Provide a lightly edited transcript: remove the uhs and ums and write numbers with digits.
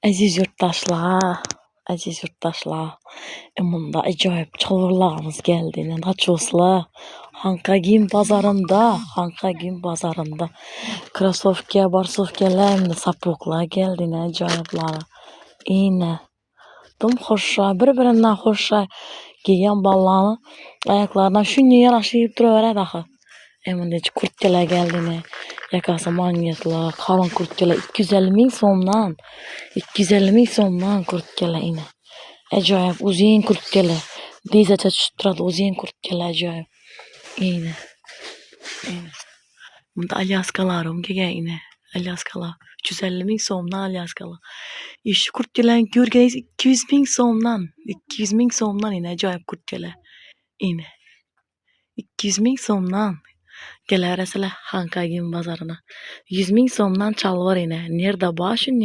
Aziz yurttaşlar, aziz yurttaşlar. Bunda acayip çalırlarımız geldi. Naçosla. Hankagim bazarında. Krasovka, barsovkalar, sapoklar geldi. Acayiplar. Yine. Dım hoşça, birbirinden hoşça giyen ballarını ayaklarına şunu yanaşıyıp duruver daha. Eminde kurtkeler geldi. Yakası manyetler, kalın kurtkeler 250 bin somdan. 250 bin somdan kurtkeler yine. Acayip uzun kurtkeler. Dize çatıştırdı uzun kurtkeler acayip. Yine. Yine. Bunda alyaskalarım gege yine. Alyaskalar. 350 bin somdan alyaskalar. İşte kurtkeler görgeyiz 200 bin somdan. 200 bin somdan yine acayip kurtkeler. Yine. 200 bin somdan. Gelir mesela Hankagim bazarına. 100 bin somdan çalvar yine. Nerede başın